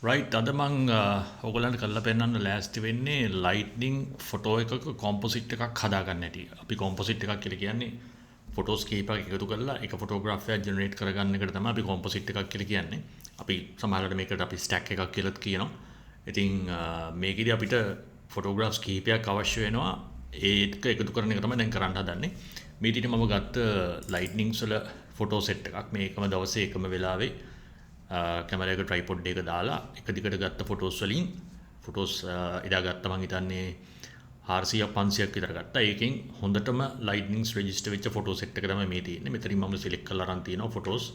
Right අද මං ඔයගලන්ට කරලා පෙන්නන්න ලෑස්ති වෙන්නේ ලයිට්නින් ෆොටෝ එකක කොම්පොසිට් එකක් හදාගන්න හැටි. අපි කොම්පොසිට් එකක් කියලා කියන්නේ ෆොටෝස් කීපයක් එකතු කරලා එක ෆොටෝග්‍රාෆ් එකක් ජෙනරේට් කරගන්න එකට තමයි අපි කොම්පොසිට් එකක් කියලා කියන්නේ. අපි සමහරවිට මේකට අපි ස්ටැක් එකක් කියලාත් කියනවා. ඉතින් මේකෙදි අපිට ෆොටෝග්‍රාෆ්ස් කීපයක් අවශ්‍ය වෙනවා. ඒක එකතු කරන එක තමයි දැන් කරන්න හදන්නේ. මේ ටික මම ගත්ත ලයිට්නින්ග්ස් වල ෆොටෝ සෙට් එකක්. මේ එකම දවසේ එකම වෙලාවේ කැමරා එක ට්‍රයිපොඩ් එක දාලා එක දිගට ගත්ත ෆොටෝස් වලින් ෆොටෝස් එදා ගත්තා මං හිතන්නේ 400ක් 500ක් විතර ගත්තා. ඒකෙන් හොඳටම ලයිට්නින්ග්ස් රෙජිස්ටර් වෙච්ච ෆොටෝ සෙට් එක තමයි මේ තියෙන්නේ. මෙතනින් මම සිලෙක්ට් කරලා අරන් තියෙනවා ෆොටෝස්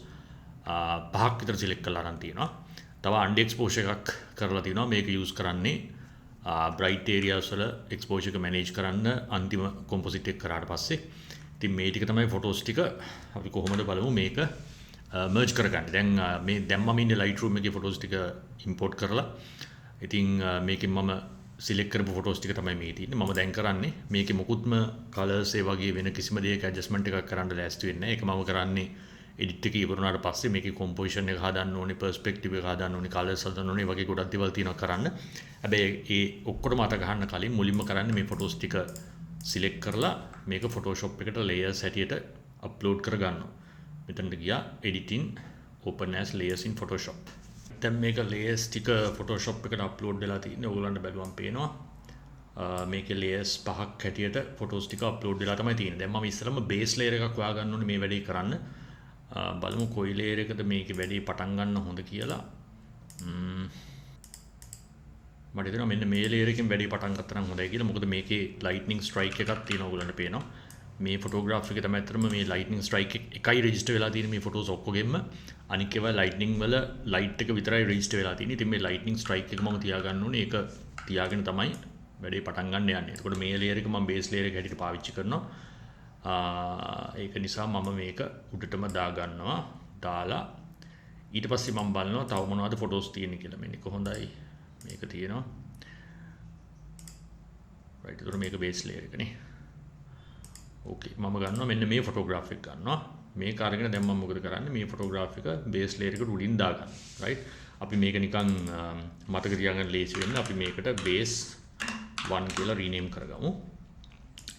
පහක් විතර සිලෙක්ට් කරලා අරන් තියෙනවා. තව අන්ඩර් එක්ස්පෝෂර් එකක් කරලා තියෙනවා. මේක යූස් කරන්නේ බ්‍රයිට් ඒරියාස් වල එක්ස්පෝෂර් එක මැනේජ් කරන්න අන්තිම කොම්පොසිට් එක කරාට පස්සේ. ඉතින් මේ ටික තමයි ෆොටෝස් ටික අපි කොහොමද බලමු මේක මර්ජ් කරගන්න. දැන් මම ඉන්නේ Lightroom එකේ ෆොටෝස් ටික ඉම්පෝට් කරලා. ඉතින් මේකෙන් මම සිලෙක්ට් කරපු ෆොටෝස් ටික තමයි මේ තියෙන්නේ. මම දැන් කරන්නේ මේකේ මොකුත්ම කලර්ස් ඒ වගේ වෙන කිසිම දෙයක ඇඩ්ජස්ට්මන්ට් එකක් කරන්න ලෑස්ති වෙන්නේ නැහැ. ඒක මම කරන්නේ එඩිට් එක ඉවරුනාට පස්සේ මේකේ කොම්පොසිෂන් එක හදන්න ඕනේ, පර්ස්පෙක්ටිව් එක හදන්න ඕනේ, කලර්ස් හදන්න ඕනේ, වගේ ගොඩක් දේවල් තියෙනවා කරන්න. හැබැයි ඒ ඔක්කොටම අත ගහන්න කලින් මුලින්ම කරන්නේ මේ ෆොටෝස් ටික සිලෙක්ට් කරලා මේක ෆොටෝෂොප් එකට ලේයර්ස් හැටියට අප්ලෝඩ් කරගන්නවා. මෙතනට ගියා editing open as layers in photoshop. දැන් මේක layers ටික photoshop එකට අප්ලෝඩ් වෙලා තියෙන්නේ. ඔයගොල්ලන්ට බැලුවම් පේනවා. මේකේ layers පහක් හැටියට photos ටික අප්ලෝඩ් වෙලා තමයි තියෙන්නේ. දැන් මම ඉස්සෙල්ලාම base layer එකක් හොයාගන්න ඕනේ මේ වැඩේ කරන්න. බලමු කොයි layer එකද මේකේ වැඩේ පටන් ගන්න හොඳ කියලා. මට හිතෙනවා මෙන්න මේ layer එකෙන් වැඩේ පටන් ගත්තා නම් හොඳයි කියලා. මොකද මේකේ lightning strike එකක් තියෙනවා ඔයගොල්ලන්ට පේනවා. මේ ෆොටෝග්‍රාෆ් එකේ තමයි අතරම මේ ලයිට්නින් ස්ට්‍රයික් එකයි රෙජිස්ටර් වෙලා තියෙන්නේ මේ ෆොටෝස් ඔක්කොගෙම. අනික ඒවා ලයිට්නින් වල ලයිට් එක විතරයි රෙජිස්ටර් වෙලා තියෙන්නේ. ඉතින් මේ ලයිට්නින් ස්ට්‍රයික් එක මම තියාගන්න ඕනේ. ඒක තියාගෙන තමයි වැඩේ පටන් ගන්න යන්නේ. එතකොට මේ ලේයර් එක මම බේස් ලේයර් එක හැටියට පාවිච්චි කරනවා. ඒක නිසා මම මේක උඩටම දා ගන්නවා. දාලා ඊට පස්සේ මම බලනවා තව මොනවද ෆොටෝස් තියෙන්නේ කියලා. මෙන්න කොහොඳයි මේක තියෙනවා. රයිට්. එතකොට මේක බේස් ලේයර් එකනේ. ඕකේ මම ගන්නවා මෙන්න මේ ෆොටෝග්‍රාෆ් එක ගන්නවා. මේක අරගෙන දැන් මම මොකද කරන්නේ මේ ෆොටෝග්‍රාෆ් එක බේස් ලේයර් එකට උඩින් දාගන්න. රයිට්. අපි මේක නිකන් මතක තියාගන්න ලේසි වෙන්න අපි මේකට බේස් 1 කියලා රීනේම් කරගමු.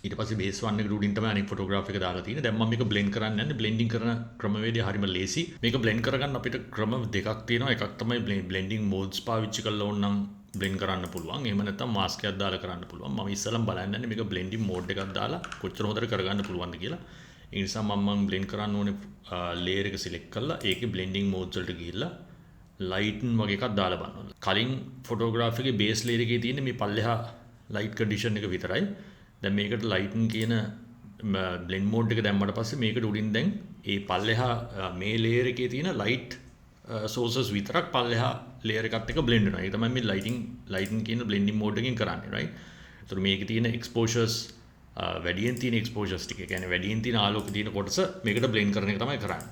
ඊට පස්සේ බේස් 1 එකට උඩින් තමයි අනිත් ෆොටෝග්‍රාෆ් එක දාලා තියෙන්නේ. දැන් මම මේක බ්ලෙන්ඩ් කරන්න යන්නේ. බ්ලෙන්ඩින් කරන ක්‍රමවේදය හරිම ලේසි. මේක බ්ලෙන්ඩ් කරගන්න අපිට ක්‍රම දෙකක් තියෙනවා. එකක් තමයි බ්ලෙන්ඩින් මෝඩ්ස් පාවිච්චි කරලා ඕන නම් බ්ලෙන්ඩ් කරන්න පුළුවන්. එහෙම නැත්නම් මාස්ක් එකක් දාලා කරන්න පුළුවන්. මම ඉස්සෙල්ලාම බලන්න යන්නේ මේක බ්ලෙන්ඩින් මෝඩ් එකක් දාලා කොච්චර හොඳට කරගන්න පුළුවන්ද කියලා. ඒ නිසා මම බ්ලෙන්ඩ් කරන්න ඕනේ ලේයර් එක සිලෙක්ට් කරලා ඒකේ බ්ලෙන්ඩින් මෝඩ්ස් වලට ගිහිල්ලා ලයිට්න් වගේ එකක් දාලා බලන්න. කලින් ෆොටෝග්‍රාෆ් එකේ බේස් ලේයර් එකේ තියෙන මේ පල්ලෙහා ලයිට් කන්ඩිෂන් එක විතරයි. දැන් මේකට ලයිට්න් කියන බ්ලෙන්ඩ් මෝඩ් එක දැම්මට පස්සේ මේකට උඩින් දැන් ඒ පල්ලෙහා මේ ලේයර් එකේ තියෙන ලයිට් sources විතරක් පල්ලෙහා layer එකත් එක්ක blend වෙනවා. ඒක තමයි මේ lighting කියන blending mode එකකින් කරන්නේ, right? ඒතර මේකේ තියෙන exposures වැඩියෙන් තියෙන exposures ටික. ඒ කියන්නේ වැඩියෙන් තියෙන ආලෝක තියෙන කොටස මේකට blend කරන එක තමයි කරන්නේ.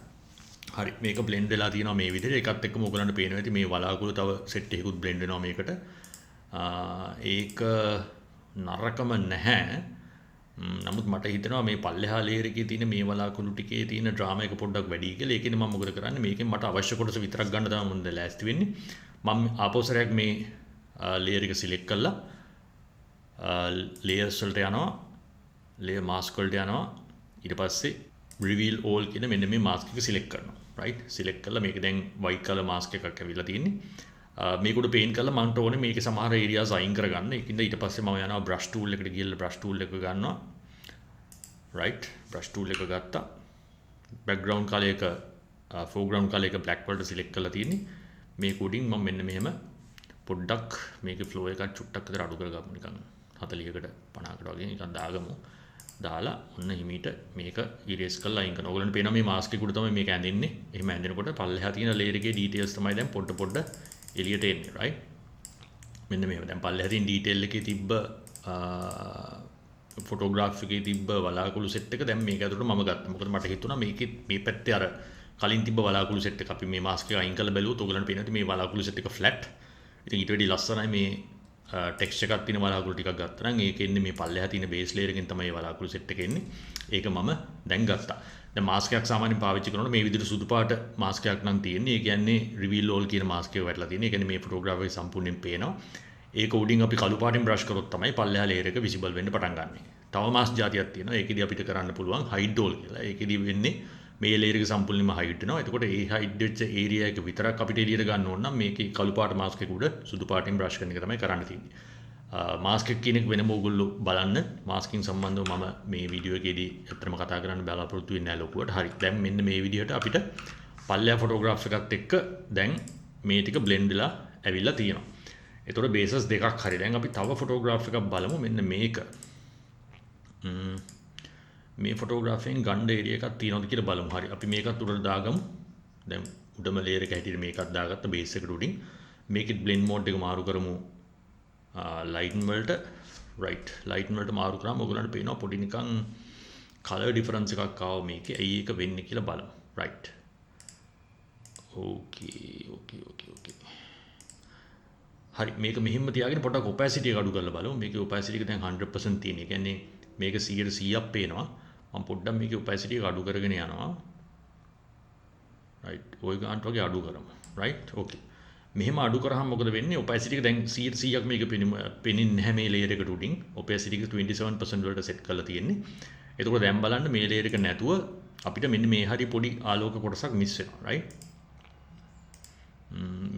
හරි. මේක blend වෙලා තියෙනවා මේ විදිහට. ඒකත් එක්කම ඔයගලන්ට පේනවා ඇති මේ වලාකුළු තව set එකකුත් blend වෙනවා මේකට. ඒක නරකම නැහැ. නමුත් මට හිතෙනවා මේ පල්ලෙහා ලේයර් එකේ තියෙන මේ වලාකුළු ටිකේ තියෙන ඩ්‍රාමා එක පොඩ්ඩක් වැඩි කියලා. ඒකෙන් මම මොකද කරන්නේ මේකෙන් මට අවශ්‍ය කොටස විතරක් ගන්න තමයි මම දැන් ලෑස්ති වෙන්නේ. මම ආපෝසරයක් මේ ලේයර් එක සිලෙක්ට් කරලා ලේයර්ස් වලට යනවා. ලේයර් මාස්ක් වලට යනවා. ඊට පස්සේ reveal all කියන මෙන්න මේ මාස්ක් එක සිලෙක්ට් කරනවා. right? සිලෙක්ට් කරලා මේක දැන් white color mask එකක් ඇවිල්ලා තියෙන්නේ. මේක උඩ පේන්ට් කරලා මන්ට ඕනේ මේකේ සමහර ඒරියාස් අයින් කරගන්න. ඒකින්ද ඊට පස්සේ මම යනවා brush tool එකට ගිහලා brush tool එක ගන්නවා. right brush tool එක ගත්තා. background color එක foreground color එක black වලට select කරලා තියෙන්නේ. මේක උඩින් මම මෙන්න මෙහෙම පොඩ්ඩක් මේකේ flow එක චුට්ටක් විතර අඩු කරගමු නිකන් 40කට 50කට වගේ නිකන් දාගමු. දාලා ඔන්න හිමීට මේක erase කරලා අයින් කරනවා. ඔයගලන්ට පේනවා මේ mask එක උඩ තමයි මේක ඇඳෙන්නේ. එහෙම ඇඳෙනකොට පල්ලෙහා තියෙන layer එකේ details තමයි දැන් පොඩ එළියට එන්නේ, right? මෙන්න මේව දැන් පල්ලෙහා තියෙන detail එකේ තිබ්බ ෆොටෝග්‍රාෆ් එකේ තිබ්බ වලාකුළු සෙට් එක දැන් මේක ඇතුළට මම ගත්තා. මොකද මට හිතුණා මේකේ මේ පැත්තේ අර කලින් තිබ්බ වලාකුළු සෙට් එක අපි මේ මාස්ක් එක අයින් කරලා බැලුවොත් ඔයගලන්ට පේනවා මේ වලාකුළු සෙට් එක ෆ්ලැට්. ඉතින් ඊට වැඩි ලස්සනයි මේ ටෙක්ස්චර් එකක් තියෙන වලාකුළු ටිකක් ගත්තා නම් ඒකේ ඉන්නේ මේ පල්ලෙහා තියෙන බේස් ලේයර් එකෙන් තමයි මේ වලාකුළු සෙට් එක එන්නේ. ඒක මම දැන් ගත්තා. දැන් මාස්ක් එකක් සාමාන්‍යයෙන් පාවිච්චි කරනකොට මේ විදිහට සුදු පාට මාස්ක් එකක් නම් තියෙන්නේ. ඒ කියන්නේ රිවීල් ඕල් කියන මාස්ක් එක වැටලා තියෙන්නේ. ඒ කියන්නේ මේ ෆොටෝග්‍රාෆර් එක සම්පූර්ණයෙන් පේනවා. ඒක උඩින් අපි කළු පාටින් බ්‍රෂ් කරොත් තමයි පල්ලෙහා ලේයර් එක විසිබල් වෙන්න පටන් ගන්නෙ. තව මාස්ක් જાතියක් තියෙනවා. ඒකෙදි අපිට කරන්න පුළුවන් හයිඩ් ඕල් කියලා. ඒකෙදි වෙන්නේ මේ ලේයර් එක සම්පූර්ණයෙන්ම හයිඩ් වෙනවා. එතකොට ඒ හයිඩ් වෙච්ච ඒරියා එක විතරක් අපිට එළියට ගන්න ඕන නම් මේකේ කළු පාට මාස්ක් එක උඩ සුදු පාටින් බ්‍රෂ් කරන එක තමයි කරන්න තියෙන්නේ. මාස්ක් එක කියන එක වෙනම ඕගොල්ලෝ බලන්න. මාස්කින් සම්බන්ධව මම මේ වීඩියෝ එකේදී ඇත්තටම කතා කරන්න බලාපොරොත්තු වෙන්නේ නැහැ ලොකුවට. හරි. දැන් මෙන්න මේ විදිහට අපිට පල්ලෙහා ෆොටෝග්‍රාෆ් එකත් එක්ක දැන් මේ ටික බ්ලෙන්ඩ් වෙලා ඇවිල්ලා තියෙනවා. එතකොට බේසස් දෙකක් හරි. දැන් අපි තව ෆොටෝග්‍රාෆ් එකක් බලමු. මෙන්න මේක. මේ ෆොටෝග්‍රාෆියෙන් ගන්න ඒරියා එකක් තියෙනවද කියලා බලමු. හරි. අපි මේකත් උඩට දාගමු. දැන් උඩම ලේයර් එක හැටියට මේකත් දාගත්ත බේස් එකට උඩින්. මේකෙත් බ්ලෙන්ඩ් මෝඩ් එක මාරු කරමු. ලයිටන් වලට රයිට් ලයිටන් වලට මාරු කරාම ඔයගොල්ලන්ට පේනවා පොඩි නිකන් කලර් ඩිෆරන්ස් එකක් ආවා මේකේ. ඇයි ඒක වෙන්නේ කියලා බලමු. රයිට්. ඕකේ. හරි. මේක මෙහෙම තියාගෙන පොඩක් ඔපාසිටි එක අඩු කරලා බලමු. මේකේ ඔපාසිටි එක දැන් 100% තියෙන. ඒ කියන්නේ මේක 100%ක් පේනවා. මම පොඩ්ඩක් මේකේ ඔපාසිටි එක අඩු කරගෙන යනවා. රයිට්. ඔය ගන්නට වගේ අඩු කරමු. රයිට්. ඕකේ. මෙහෙම අඩු කරාම මොකද වෙන්නේ? ඔපාසිටි එක දැන් 100%ක් මේක පෙනෙන්නේ නැහැ මේ ලේයර් එකට උඩින්. ඔපාසිටි එක 27% වලට සෙට් කරලා තියෙන්නේ. එතකොට දැන් බලන්න මේ ලේයර් එක නැතුව අපිට මෙන්න මේ හරිය පොඩි ආලෝක කොටසක් මිස් වෙනවා. රයිට්.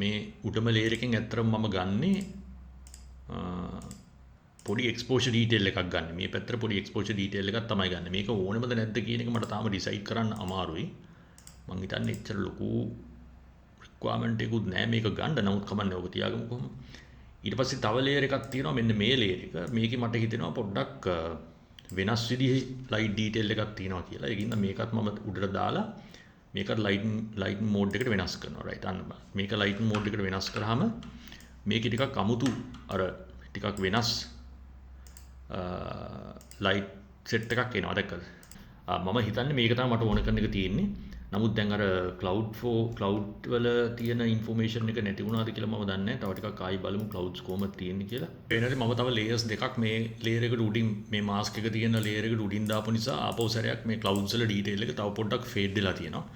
මේ උඩම ලේයර් එකෙන් ඇත්තටම මම ගන්නේ පොඩි එක්ස්පෝෂර් ඩීටේල් එකක් ගන්න. මේ පැත්තට පොඩි එක්ස්පෝෂර් ඩීටේල් එකක් තමයි ගන්න. මේක ඕනෙමද නැද්ද කියන එක මට තාම ඩිසයිඩ් කරන්න අමාරුයි. මං හිතන්නේ එච්චර ලොකු රික්වයර්මන්ට් එකකුත් නෑ මේක ගන්න. නමුත් කමන්නේ ඔබ තියාගමු කොහොම. ඊට පස්සේ තව ලේයර් එකක් තියෙනවා මෙන්න මේ ලේයර් එක. මේකේ මට හිතෙනවා පොඩ්ඩක් වෙනස් විදිහේ ලයිට් ඩීටේල් එකක් තියෙනවා කියලා. ඒකින්ද මේකත් මම උඩට දාලා මේකත් ලයිටන් මෝඩ් එකට වෙනස් කරනවා. රයිට්. අන්න බලන්න. මේක ලයිටන් මෝඩ් එකට වෙනස් කරාම මේකේ ටිකක් අමුතු අර ටිකක් වෙනස් ලයිට් සෙට් එකක් එනවා. දැක්කද? මම හිතන්නේ මේක තමයි මට ඕන කරන එක තියෙන්නේ. නමුත් දැන් අර ක්ලවුඩ් වල තියෙන ඉන්ෆෝමේෂන් එක නැති වුණාද කියලා මම දන්නේ නැහැ. තව ටිකක් ආයි බලමු ක්ලවුඩ්ස් කොහොමද තියෙන්නේ කියලා. වෙනදී මම තව ලේයර්ස් දෙකක් මේ ලේයර් එකට උඩින් මේ මාස්ක් එක තියෙන ලේයර් එකට උඩින් දාපු නිසා ආපහු සැරයක් මේ ක්ලවුඩ්ස් වල ඩීටේල් එක තව පොඩ්ඩක් ෆේඩ් වෙලා තියෙනවා.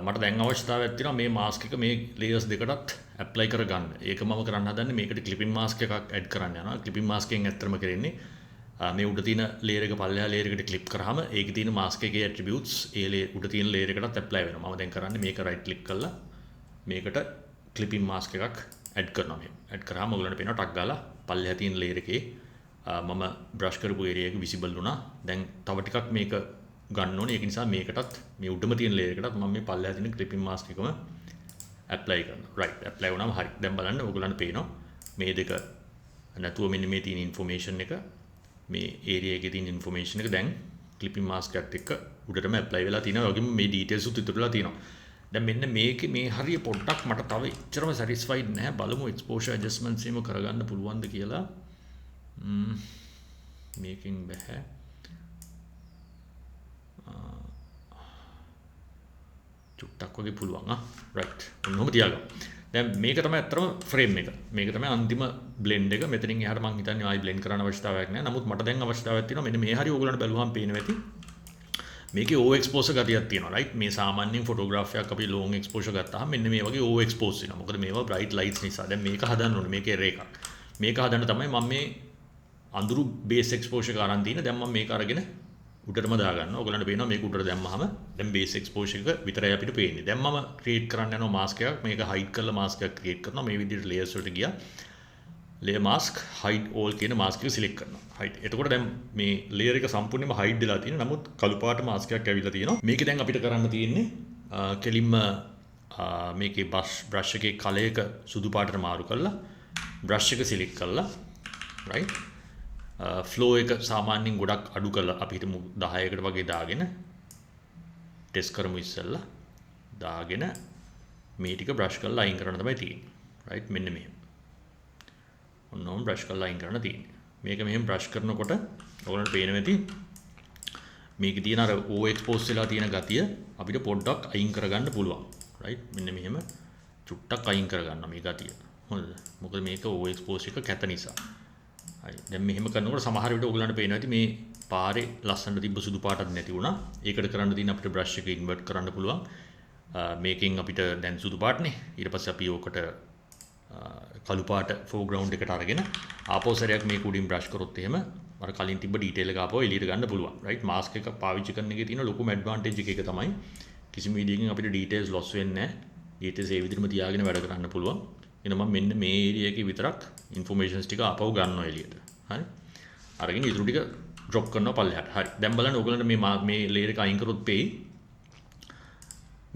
මට දැන් අවශ්‍යතාවයක් තියෙනවා මේ මාස්ක් එක මේ ලේයර්ස් දෙකටත් ඇප්ලයි කරගන්න. ඒක මම කරන්න හදන්නේ මේකට ක්ලිපින් මාස්ක් එකක් ඇඩ් කරන්න යනවා. ක්ලිපින් මාස්ක් එකෙන් ඇත්තටම කරන්නේ මේ උඩ තියෙන ලේයර් එක පල්ලෙහා ලේයර් එකට ක්ලික් කරාම ඒකේ තියෙන මාස්ක් එකේ ඇට්‍රිබියුට්ස් ඒ උඩ තියෙන ලේයර් එකටත් ඇප්ලයි වෙනවා. මම දැන් කරන්නේ මේක රයිට් ක්ලික් කරලා මේකට ක්ලිපින් මාස්ක් එකක් ඇඩ් කරනවා. මේ ඇඩ් කරාම ඔයගොල්ලන්ට පේනවා ටක් ගාලා පල්ලෙහා තියෙන ලේයර් එකේ මම බ්‍රෂ් කරපු ඒරියා එක විසිබල් වුණා. දැන් තව ටිකක් මේක ගන්න ඕනේ. ඒක නිසා මේකටත් මේ උඩම තියෙන ලේයර් එකටත් මම මේ පල්ලෙහා තියෙන ක්ලිපින් මාස්ක් එකම ඇප්ලයි කරනවා. රයිට්. ඇප්ලයි වුණාම හරි. දැන් බලන්න ඔයගොල්ලන්ට පේනවා මේ දෙක නැතුව මෙන්න මේ තියෙන ඉන්ෆෝමේෂන් එක මේ ඒරියා එකේ තියෙන ඉන්ෆෝමේෂන් එක දැන් ක්ලිපින් මාස්ක් එකත් එක්ක උඩටම ඇප්ලයි වෙලා තියෙනවා. ඒ වගේම මේ ඩීටේල්ස් උත් ඉතුරුලා තියෙනවා. දැන් මෙන්න මේකේ මේ හරිය පොඩ්ඩක් මට තව එච්චරම සැටිස්ෆයිඩ් නැහැ. බලමු එක්ස්පෝෂර් ඇඩ්ජස්ට්මන්ට්ස් එහෙම කරගන්න පුළුවන්ද කියලා. මේකෙන් බෑ. චුට්ටක් වගේ පුළුවන්. රයිට්. ඔන්නෝම තියාගමු. දැන් මේක තමයි අත්‍තරම ෆ්‍රේම් එක. මේක තමයි අන්තිම බ්ලෙන්ඩ් එක. මෙතනින් එහාට මම හිතන්නේ ආයි බ්ලෙන්ඩ් කරන්න අවශ්‍යතාවයක් නැහැ. නමුත් මට දැන් අවශ්‍යතාවයක් තියෙනවා. මෙන්න මේ හරිය ඕගොල්ලන්ට බැලුවාම පේනවා ඇති. මේකේ ඕවර් එක්ස්පෝසර් ගතියක් තියෙනවා. රයිට්. මේ සාමාන්‍යයෙන් ෆොටෝග්‍රාෆ් එකක් අපි ලොන් එක්ස්පෝෂර් ගත්තාම මෙන්න මේ වගේ ඕවර් එක්ස්පෝස් වෙනවා. මොකද මේවා බ්‍රයිට් ලයිට්ස් නිසා. දැන් මේක හදන්න ඕනේ. මේකේ රේ එකක්. මේක හදන්න තමයි මම මේ අඳුරු බේස් එක්ස්පෝෂර් එක අරන් තියෙන. දැන් මම මේක අරගෙන උඩටම දාගන්නවා. ඔයගලන්ට පේනවා මේක උඩට දැම්මහම දැන් බේස් එක්ස්පෝෂර් එක විතරයි අපිට පේන්නේ. දැන් මම ක්‍රියේට් කරන්න යනවා මාස්ක් එකක්. මේක හයිඩ් කරලා මාස්ක් එකක් ක්‍රියේට් කරනවා. මේ විදිහට ලේයර්ස් වලට ගියා. ලේයර් මාස්ක් හයිඩ් ඕල් කියන මාස්ක් එක සිලෙක්ට් කරනවා. හයිඩ්. එතකොට දැන් මේ ලේයර් එක සම්පූර්ණයෙන්ම හයිඩ් වෙලා තියෙනවා. නමුත් කළු පාට මාස්ක් එකක් ඇවිල්ලා තියෙනවා. මේකේ දැන් අපිට කරන්න තියෙන්නේ කෙලින්ම මේකේ බ්‍රෂ් එකේ කලර් එක සුදු පාටට මාරු කරලා බ්‍රෂ් එක සිලෙක්ට් කරලා රයිට් ෆ්ලෝ එක සාමාන්‍යයෙන් ගොඩක් අඩු කරලා අපි හිතමු 10කට වගේ දාගෙන ටෙස්ට් කරමු ඉස්සෙල්ලා දාගෙන මේ ටික බ්‍රෂ් කරලා අයින් කරන්න තමයි තියෙන්නේ. රයිට් මෙන්න මෙහෙම. ඔන්නෝම බ්‍රෂ් කරලා අයින් කරන්න තියෙන්නේ. මේක මෙහෙම බ්‍රෂ් කරනකොට ඔයගොල්ලන්ට පේනවා ඇති මේකේ තියෙන අර ඕ එක්ස්පෝස් වෙලා තියෙන ගතිය අපිට පොඩ්ඩක් අයින් කරගන්න පුළුවන්. රයිට් මෙන්න මෙහෙම චුට්ටක් අයින් කරගන්න මේ ගතිය. හොඳද? මොකද මේක ඕ එක්ස්පෝස් එක කැත නිසා. හරි. දැන් මෙහෙම කරනකොට සමහර විට ඔයගොල්ලන්ට පේනවා ඇති මේ පාරේ ලස්සනට තිබ්බ සුදු පාටක් නැති වුණා. ඒකට කරන්න තියෙන අපිට බ්‍රෂ් එක ඉන්වර්ට් කරන්න පුළුවන්. මේකෙන් අපිට දැන් සුදු පාටනේ. ඊට පස්සේ අපි ඕකට කළු පාට ෆෝග්‍රවුන්ඩ් එකට අරගෙන ආපහු සැරයක් මේක උඩින් බ්‍රෂ් කරොත් එහෙම අර කලින් තිබ්බ ඩීටේල් එක ආපහු එළියට ගන්න පුළුවන්. රයිට් මාස්ක් එක පාවිච්චි කරන එකේ තියෙන ලොකුම ඇඩ්වාන්ටේජ් එක තමයි කිසිම විදිහකින් අපිට ඩීටේල්ස් ලොස් වෙන්නේ නැහැ. ඩීටේල්ස් ඒ විදිහටම තියාගෙන වැඩ කරන්න පුළුවන්. එහෙනම් මම මෙන්න මේ ඒරියා එකේ විතරක් ඉන්ෆෝමේෂන්ස් ටික ආපහු ගන්නවා එළියට. හරි. අරගෙන ඊටු ටික ඩ්‍රොප් කරනවා පල්ලෙහාට. හරි. දැන් බලන්න ඔයගලන්ට මේ ලේයර් එක අයින් කරොත් පෙයි.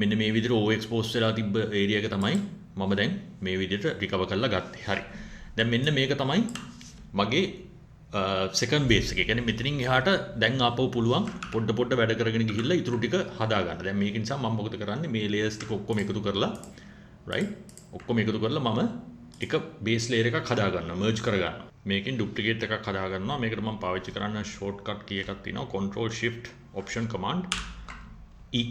මෙන්න මේ විදිහට ඕ එක්ස්පෝස් වෙලා තිබ්බ ඒරියා එක තමයි මම දැන් මේ විදිහට රිකවර් කරලා ගත්තේ. හරි. දැන් මෙන්න මේක තමයි මගේ සෙකන්ඩ් බේස් එක. ඒ කියන්නේ මෙතනින් එහාට දැන් ආපහු පුළුවන් පොඩ වැඩ කරගෙන ගිහිල්ලා ඊටු ටික හදා ගන්න. දැන් මේක නිසා මම මොකද කරන්නේ මේ ලේයර්ස් ටික ඔක්කොම එකතු කරලා right ඔක්කොම එකතු කරලා මම එක බේස් ලේයර් එකක් හදා ගන්නවා මර්ජ් කර ගන්නවා. මේකෙන් ඩුප්ලිකේට් එකක් හදා ගන්නවා. මේකට මම පාවිච්චි කරන්න ෂෝට්කට් කී එකක් තියෙනවා control shift option command e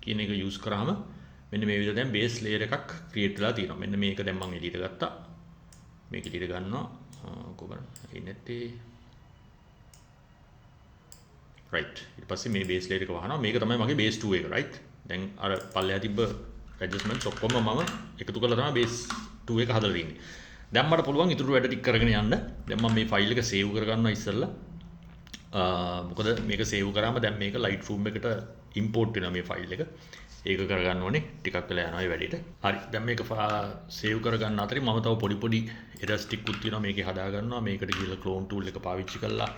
කියන එක යූස් කරාම මෙන්න මේ විදිහට දැන් බේස් ලේයර් එකක් ක්‍රියේට් වෙලා තියෙනවා. මෙන්න මේක දැන් මම එළියට ගත්තා. මේක එළියට ගන්නවා. කොහොමද ඉන්නේ right ඊට පස්සේ මේ බේස් ලේයර් එක වහනවා. මේක තමයි මගේ බේස් 2 එක right. දැන් අර පල්ලෙහා තිබ්බ ඇඩ්ජස්ට්මන්ට්ස් ඔක්කොම මම එකතු කරලා තමයි බේස් 2 එක හදලා තියෙන්නේ. දැන් මට පුළුවන් ඊටු වැඩ ටික කරගෙන යන්න. දැන් මම මේ ෆයිල් එක සේව් කරගන්නවා ඉස්සෙල්ලා. මොකද මේක සේව් කරාම දැන් මේක Lightroom එකට ඉම්පෝට් වෙනවා මේ ෆයිල් එක. ඒක කරගන්න ඕනේ ටිකක් වෙලා යනවා ඒ වැඩේට. හරි. දැන් මේක සේව් කරගන්න අතරේ මම තව පොඩි එරර්ස් ටිකකුත් තියෙනවා මේකේ හදා ගන්නවා. මේකට ගිහලා ක්ලෝන් ටූල් එක පාවිච්චි කරලා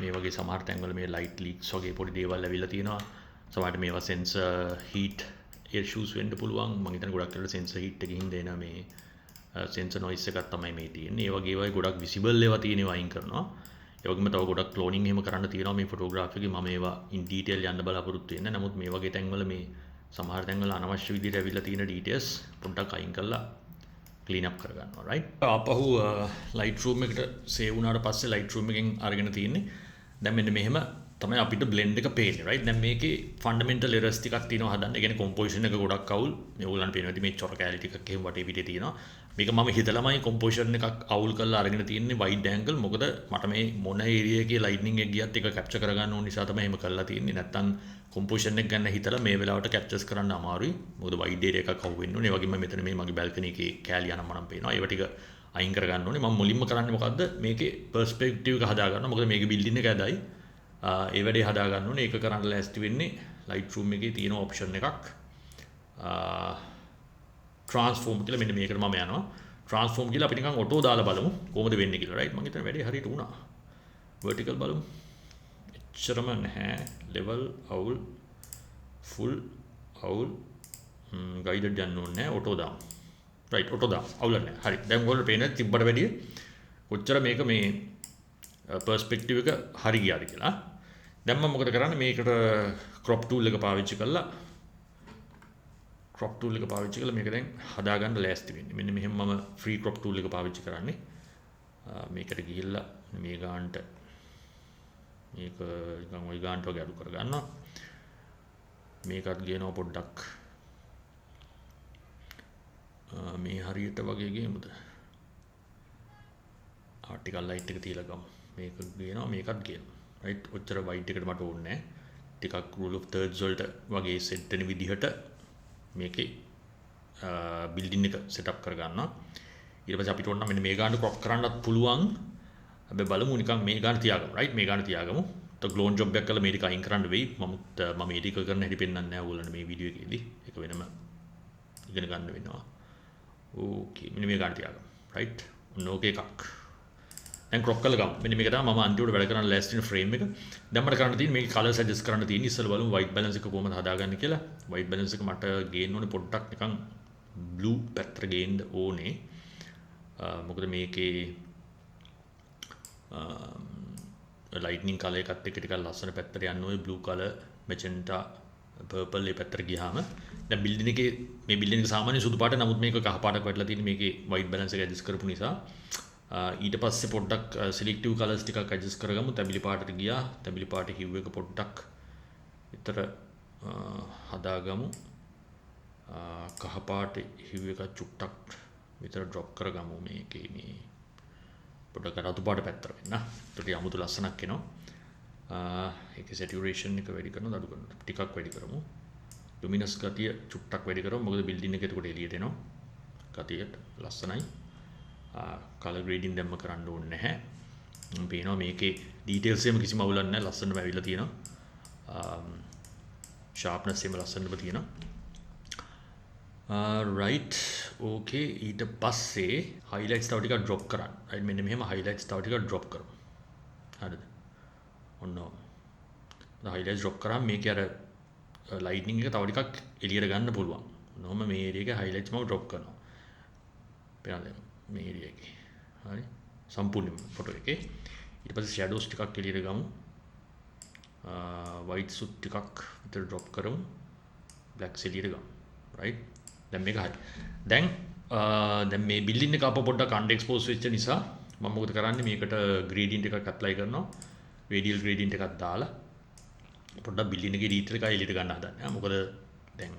මේ වගේ සමහර තැන්වල මේ ලයිට් ලීක්ස් වගේ පොඩි දේවල් ඇවිල්ලා තියෙනවා. සමහරට මේවා සෙන්සර් හීට් ඉෂුස් වෙන්න පුළුවන්. මම හිතන්නේ ගොඩක් වෙලාවට සෙන්සර් හීට් එකකින් හින්දා එන මේ සෙන්සර් නොයිස් එකක් තමයි මේ තියෙන්නේ. ඒ වගේ ඒවා ගොඩක් විසිබල් ඒවා තියෙනවා අයින් කරනවා. ඒ වගේම තව ගොඩක් ක්ලෝනින් එහෙම කරන්න තියෙනවා මේ ෆොටෝග්‍රාෆි එකේ. මම ඒවා ඉන් ඩීටේල් යන්න බලාපොරොත්තු වෙන්නේ. නමුත් මේ වගේ තැන්වල මේ සමහර තැන්වල අනවශ්‍ය විදිහට ඇවිල්ලා තියෙන ඩීටේල්ස් පොඩ්ඩක් අයින් කරලා ක්ලීන් අප් කරගන්නවා right. ආපහු Lightroom එකට සේව් වුණාට පස්සේ Lightroom එකෙන් අරගෙන තියෙන්නේ. දැන් මෙන්න මෙහෙම තමයි අපිට blend එක පේන්නේ right. දැන් මේකේ fundamental errors ටිකක් තියෙනවා හදන්න. ඒ කියන්නේ composition එක ගොඩක් අවුල්. මේ ඕගොල්ලන්ට පේනවා ඉතින් මේ චොර කැලි ටිකක් එහෙම වටේ පිටේ තියෙනවා. මේක මම හිතලාමයි composition එකක් අවුල් කරලා අරගෙන තියෙන්නේ wide angle. මොකද මට මේ මොන area එකේ lightning එක ගියත් ඒක capture කරගන්න ඕන නිසා තමයි එහෙම කරලා තියෙන්නේ. නැත්තම් composition එක ගන්න හිතලා මේ වෙලාවට captures කරන්න අමාරුයි. මොකද wide area එකක් අවු වෙන්න ඕනේ. ඒ වගේම මෙතන මේ මගේ balcony එකේ කැලි යනම නම් පේනවා. ඒව ටික අයින් කරගන්න ඕනේ. මම මුලින්ම කරන්නේ මොකද්ද? මේකේ perspective එක හදා ගන්නවා. මොකද මේකේ building එක ඇදයි. ඒ වැඩේ හදා ගන්න ඕනේ. ඒක කරන්න ලෑස්ති වෙන්නේ Lightroom එකේ තියෙන option එකක්. transform කියලා මෙන්න මේකට මම යනවා. transform කියලා අපි නිකන් auto දාලා බලමු කොහොමද වෙන්නේ කියලා right. මම හිතන්නේ වැඩේ හරියට වුණා. vertical බලමු. එච්චරම නැහැ. level අවුල් full අවුල් guided යන්න ඕනේ නැහැ. auto දාමු. right auto දාමු. අවුල නැහැ. හරි. දැන් ඔයගොල්ලෝ පේන්නේ තිබ්බට වැඩිය කොච්චර මේක මේ perspective එක හරි ගියාද කියලා. දැන් මම මොකද කරන්නේ මේකට crop tool එක පාවිච්චි කරලා මේක දැන් හදාගන්න ලෑස්ති වෙන්නේ. මෙන්න මෙහෙම මම free crop tool එක පාවිච්චි කරන්නේ. මේකට ගිහිල්ලා මේ ගානට මේක නිකන් ওই ගානට වගේ අඩු කර ගන්නවා. මේකත් ගේනවා පොඩ්ඩක් මේ හරියට වගේ ගේමුද? ටිකක් ලයිට් එක තියලා ගමු. මේක ගේනවා මේකත් ගේනවා. right ඔච්චර වයිට් එකට මට ඕනේ නැහැ. ටිකක් rule of thirds වලට වගේ set වෙන විදිහට මේකේ building එක setup කරගන්නවා. ඊට පස්සේ අපිට ඕන නම් මෙන්න මේ ගානට crop කරන්නත් පුළුවන්. හැබැයි බලමු නිකන් මේ ගාන තියාගමු. right මේ ගාන තියාගමු. તો clone job එකක් කරලා මේ ටික අයින් කරන්න වෙයි. මම මේ ටික කරන්න හැටි පෙන්නන්නේ නැහැ ඕගොල්ලන්ට මේ වීඩියෝ එකේදී. ඒක වෙනම ඉගෙන ගන්න වෙනවා. okay මෙන්න මේ ගාන තියාගමු. right ඔන්න ඕකේ එකක්. දැන් crop කරලා ගමු. මෙන්න මේක තමයි මම අන්තිමට වැඩ කරන්න ලෑස්ති වෙන frame එක. දැන් මට කරන්න තියෙන්නේ මේකේ colors adjust කරන්න තියෙන්නේ. ඉස්සෙල්ලා බලමු white balance එක කොහොමද හදාගන්නේ කියලා. white balance එක මට ගේන්න ඕනේ පොඩ්ඩක් නිකන් blue පැත්තට ගේන්න ඕනේ. මොකද මේකේ lightning color එකත් එක්ක ටිකක් ලස්සන පැත්තට යන්න ඕනේ. blue color magenta purple මේ පැත්තට ගියාම දැන් building එකේ මේ building එක සාමාන්‍ය සුදු පාට. නමුත් මේක කහ පාටක් වැටලා තියෙන්නේ මේකේ white balance එක adjust කරපු නිසා. ඊට පස්සේ පොඩ්ඩක් selective colors ටිකක් adjust කරගමු. තැඹිලි පාටට ගියා. තැඹිලි පාට hue එක පොඩ්ඩක් විතර හදාගමු. කහ පාට hue එක චුට්ටක් විතර drop කරගමු මේකේ මේ පොඩ්ඩක් රතු පාට පැත්තට වෙන්න. ඒකට යමුතු ලස්සනක් එනවා. ඒකේ saturation එක වැඩි කරනවා අඩු කරනවා. ටිකක් වැඩි කරමු. luminous ගතිය චුට්ටක් වැඩි කරමු. මොකද building එක එතකොට එළියට එනවා. ගතියට ලස්සනයි. color grading දැම්ම කරන්න ඕනේ නැහැ. මම පේනවා මේකේ details එකම කිසිම අවුලක් නැහැ. ලස්සනම ඇවිල්ලා තියෙනවා. sharpness එකම ලස්සනම තියෙනවා. right okay ඊට පස්සේ highlights තව ටිකක් drop කරන්න. right මෙන්න මෙහෙම highlights තව ටිකක් drop කරමු. හරිද? ඔන්න highlights drop කරාම මේකේ අර lightning එක තව ටිකක් එළියට ගන්න පුළුවන්. ඔන්නෝම මේ area එකේ highlights මම drop කරනවා. පේනද මේ area එකේ. හරි. සම්පූර්ණ ෆොටෝ එකේ. ඊට පස්සේ shadows ටිකක් එළියට ගමු. white සුත් ටිකක් විතර drop කරමු. black එළියට ගමු. right දැන් මේක හරි. දැන් මේ building එක අප පොඩ්ඩක් under expose වෙච්ච නිසා මම මොකද කරන්නේ මේකට gradient එකක් apply කරනවා. radial gradient එකක් දාලා පොඩ්ඩක් building එකේ detail එක එළියට ගන්න හදන්නේ. මොකද දැන්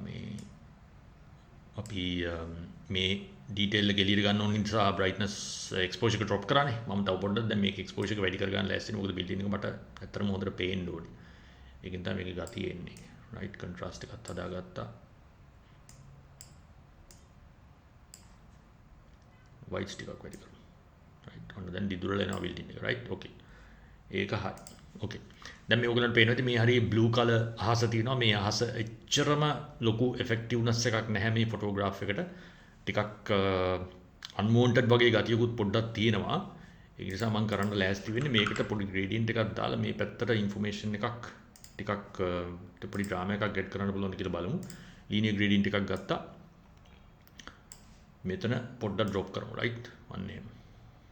මේ අපි මේ detail එක එළියට ගන්න ඕන නිසා brightness exposure එක drop කරානේ. මම තව පොඩ්ඩක් දැන් මේක exposure එක වැඩි කර ගන්න ලෑස්තිනේ. මොකද building එක මට ඇත්තටම හොඳට පේන්න ඕනේ. ඒකෙන් තමයි මේකේ ගතිය එන්නේ. right contrast එකත් හදාගත්තා. white ටිකක් වැඩි කරමු. right ඔන්න දැන් දිදුරල එනවා building එක. right okay. ඒක හරි. okay. දැන් මේ ඔයගලන්ට පේනවා ඉතින් මේ හරිය blue color අහස තියෙනවා. මේ අහස එච්චරම ලොකු effectiveness එකක් නැහැ මේ photograph එකට. ටිකක් unwanted වගේ ගතියකුත් පොඩ්ඩක් තියෙනවා. ඒ නිසා මම කරන්න ලෑස්ති වෙන්නේ මේකට පොඩි gradient එකක් දාලා මේ පැත්තට information එකක් ටිකක් පොඩි drama එකක් get කරන්න පුළුවන්ද කියලා බලමු. linear gradient එකක් ගත්තා. මෙතන පොඩ්ඩක් drop කරමු right අන්නේ.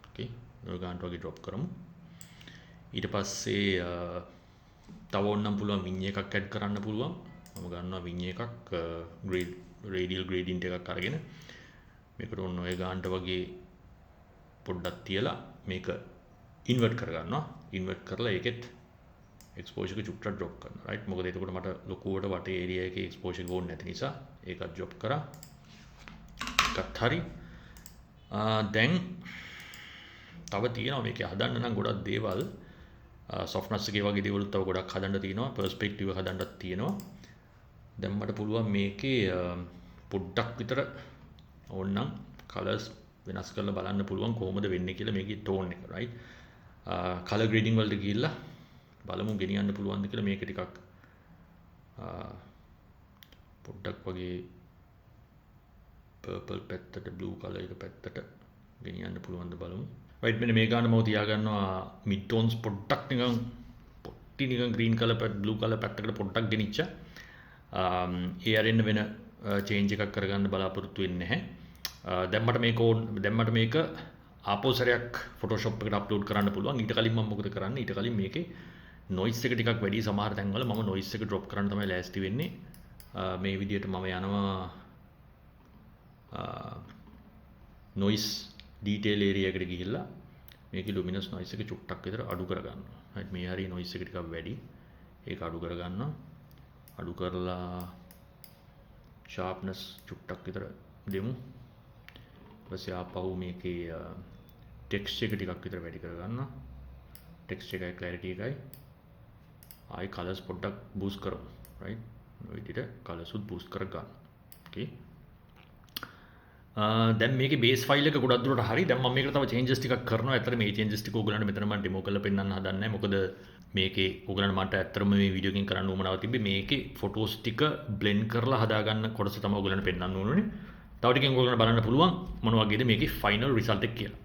okay. ඔය ගන්නට වගේ drop කරමු. ඊට පස්සේ තව ඕනනම් පුළුවන් විඤ්ඤා එකක් add කරන්න පුළුවන්. මම ගන්නවා විඤ්ඤා එකක් radial gradient එකක් අරගෙන මේකට ඕන ඔය ගන්නට වගේ පොඩ්ඩක් තියලා මේක invert කරගන්නවා. invert කරලා ඒකෙත් exposure එක චුට්ටක් drop කරනවා right. මොකද එතකොට මට ලොකුවට වටේ area එකේ exposure එක ඕනේ නැති නිසා ඒකත් drop කරා. ඒකත් හරි. දැන් තව තියෙනවා මේකේ හදන්න නම් ගොඩක් දේවල් softness එකේ වගේ දේවල් තව ගොඩක් හදන්න තියෙනවා. perspective එක හදන්නත් තියෙනවා. දැන් මට පුළුවන් මේකේ පොඩ්ඩක් විතර ඕනනම් colors වෙනස් කරලා බලන්න පුළුවන් කොහොමද වෙන්නේ කියලා මේකේ tone එක right. color grading වලට ගිහිල්ලා බලමු ගෙනියන්න පුළුවන්ද කියලා මේක ටිකක් පොඩ්ඩක් වගේ purple පැත්තට blue color එක පැත්තට ගෙනියන්න පුළුවන්ද බලමු. right මෙන්න මේ ගන්න මම තියා ගන්නවා mid tones පොඩ්ඩක් නිකන් පොට්ටි නිකන් green color blue color පැත්තකට පොඩ්ඩක් ගෙනිච්චා. ඒ අරින්න වෙන change එකක් කරගන්න බලාපොරොත්තු වෙන්නේ නැහැ. දැන් මට මේක ආපෝසරයක් Photoshop එකට අප්ලෝඩ් කරන්න පුළුවන්. ඊට කලින් මම මොකද කරන්නේ? ඊට කලින් මේකේ noise එක ටිකක් වැඩි සමහර තැන්වල මම noise එක drop කරන්න තමයි ලෑස්ති වෙන්නේ. මේ විදිහට මම යනවා noise detail area එකට ගිහිල්ලා මේකේ luminous noise එක චුට්ටක් විතර අඩු කරගන්නවා. right මේ හරිය noise එක ටිකක් වැඩි. ඒක අඩු කරගන්නවා. අඩු කරලා sharpness චුට්ටක් විතර දෙමු. ඊපස්සේ ආපහු මේකේ text එක ටිකක් විතර වැඩි කරගන්නවා. text එකයි clarity එකයි ආයි colors පොඩ්ඩක් boost කරමු. right ඔය විදිහට colors උත් boost කරගන්න. okay. දැන් මේකේ base file එක ගොඩක් දුරට හරි. දැන් මම මේකට තව changes ටිකක් කරනවා. ඇත්තට මේ changes ටික ඕගලන්ට මෙතන මම demo කරලා පෙන්නන්න හදන්නේ නැහැ. මොකද මේකේ ඕගලන්ට මට ඇත්තටම මේ වීඩියෝ එකකින් කරන්න උවමනාවක් තිබ්බේ මේකේ photos ටික blend කරලා හදාගන්න කොටස තමයි ඕගලන්ට පෙන්නන්න ඕනේ. තව ටිකකින් ඕගලන්ට බලන්න පුළුවන් මොන වගේද මේකේ final result එක කියලා.